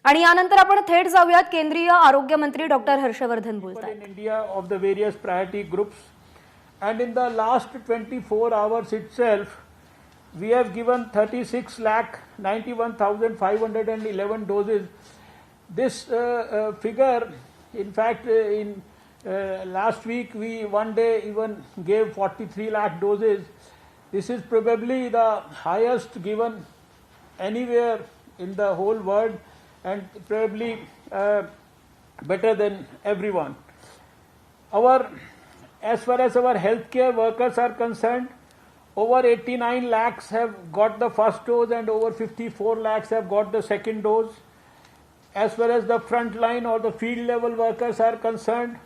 आणि यानंतर आपण थेट जाऊयात केंद्रीय आरोग्य मंत्री डॉक्टर हर्षवर्धन बोलतात. In India of the various priority groups, and in the last 24 hours itself we have given 36,91,511 doses. This figure, in fact, in last week we one day even gave 43 lakh doses. This is probably the highest given anywhere in the whole world, and probably better than everyone. As far as our healthcare workers are concerned, over 89 lakhs have got the first dose and over 54 lakhs have got the second dose. As far as the front line or the field level workers are concerned,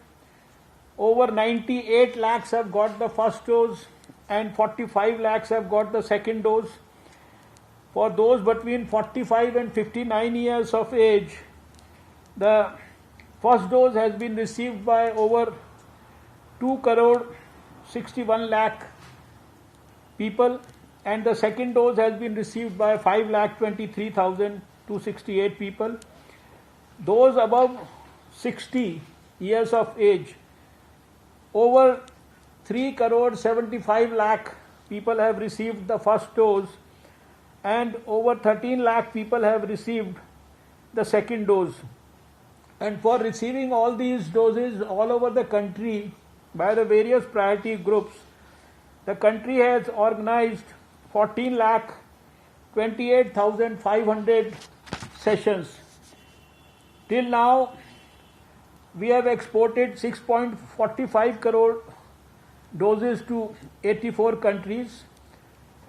over 98 lakhs have got the first dose and 45 lakhs have got the second dose. For those between 45 and 59 years of age, the first dose has been received by over 2 crore 61 lakh people, and the second dose has been received by 5,23,268 people. Those above 60 years of age, over 3 crore 75 lakh people have received the first dose, and over 13 lakh people have received the second dose. And for receiving all these doses all over the country by the various priority groups, the country has organized 14 lakh 28,500 sessions. Till now, we have exported 6.45 crore doses to 84 countries,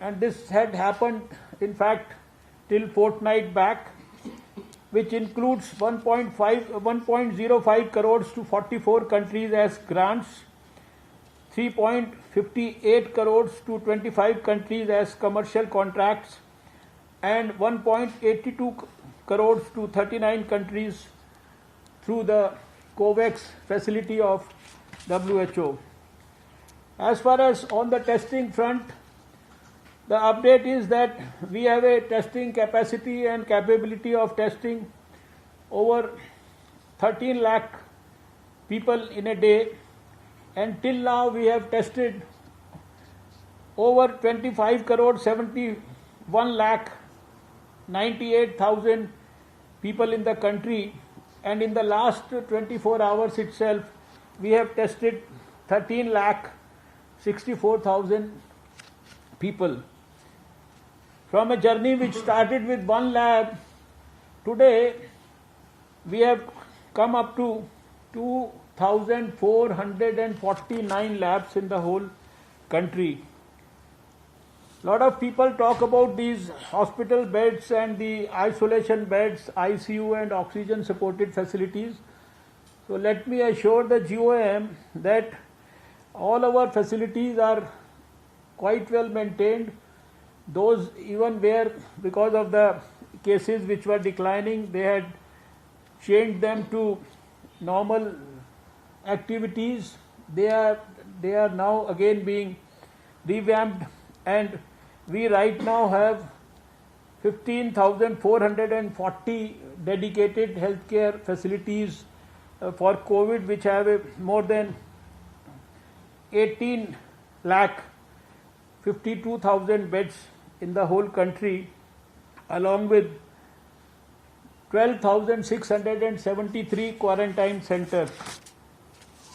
and this had happened, in fact, till fortnight back, which includes 1.05 crores to 44 countries as grants, 3.58 crores to 25 countries as commercial contracts, and 1.82 crores to 39 countries through the COVAX facility of WHO. As far as on the testing front, the update is that we have a testing capacity and capability of testing over 13 lakh people in a day, and till now we have tested over 25 crore 71 lakh 98,000 people in the country, and in the last 24 hours itself we have tested 13 lakh 64,000 people. From a journey which started with one lab, today we have come up to 2,449 labs in the whole country. Lot of people talk about these hospital beds and the isolation beds, ICU and oxygen supported facilities. So let me assure the GOM that all our facilities are quite well maintained. Those even where, because of the cases which were declining, they had changed them to normal activities. They are now again being revamped, and we right now have 15,440 dedicated healthcare facilities for COVID, which have more than 18 lakh 52,000 beds in the whole country, along with 12,673 quarantine centers.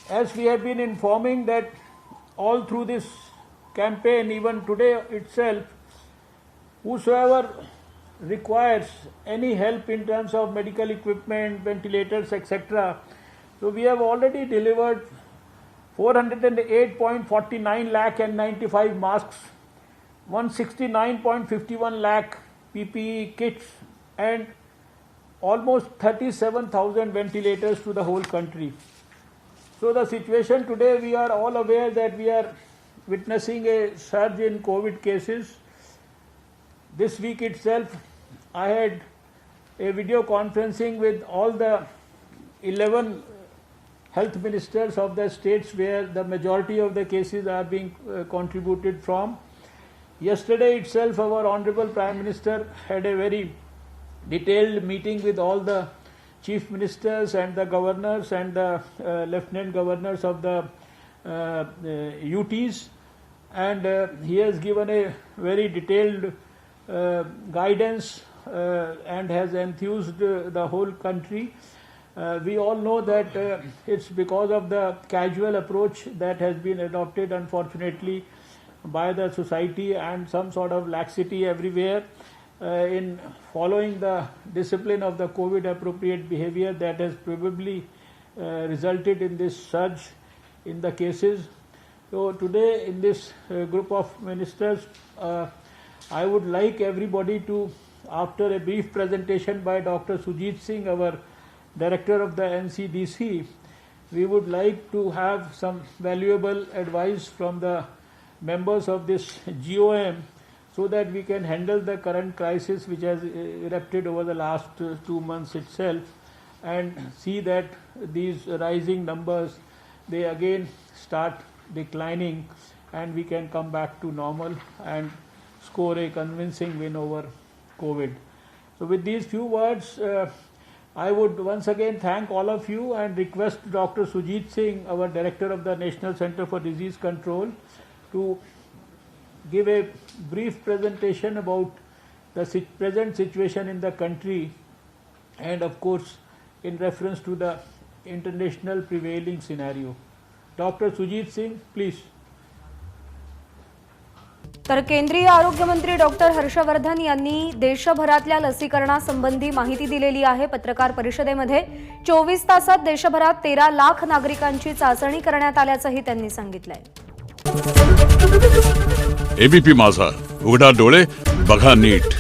As we have been informing that all through this campaign, even today itself, whosoever requires any help in terms of medical equipment, ventilators, etc., so we have already delivered 408.49 lakh and 95 masks, 169.51 lakh PPE kits, and almost 37,000 ventilators to the whole country. So the situation today, we are all aware that we are witnessing a surge in COVID cases. This week itself, I had a video conferencing with all the 11 health ministers of the states where the majority of the cases are being contributed from. Yesterday itself, our Honorable Prime Minister had a very detailed meeting with all the chief ministers and the governors and the lieutenant governors of the UTs, and he has given a very detailed guidance and has enthused the whole country. We all know that it's because of the casual approach that has been adopted, unfortunately, by the society, and some sort of laxity everywhere in following the discipline of the COVID appropriate behavior that has probably resulted in this surge in the cases. So today in this group of ministers, I would like everybody to, after a brief presentation by Dr. Sujit Singh, our Director of the NCDC, we would like to have some valuable advice from the members of this GOM so that we can handle the current crisis which has erupted over the last 2 months itself, and see that these rising numbers, they again start declining and we can come back to normal and score a convincing win over COVID. So with these few words, I would once again thank all of you and request Dr. Sujit Singh, our Director of the National Center for Disease Control, to give a brief presentation about the present situation in the country, and of course in reference to the international prevailing scenario. Dr. Sujit Singh, please. तर केंद्रीय आरोग्य मंत्री doctor Harshvardhan यांनी देशभरातल्या लसीकरणासंबंधी माहिती दिलेली आहे. पत्रकार परिषदेमध्ये 24 तासात देशभरात 13 लाख नागरिकांची चाचणी करण्यात आल्याचंही त्यांनी सांगितलंय. एबीपी माझा, उघडा डोळे बघा नीट.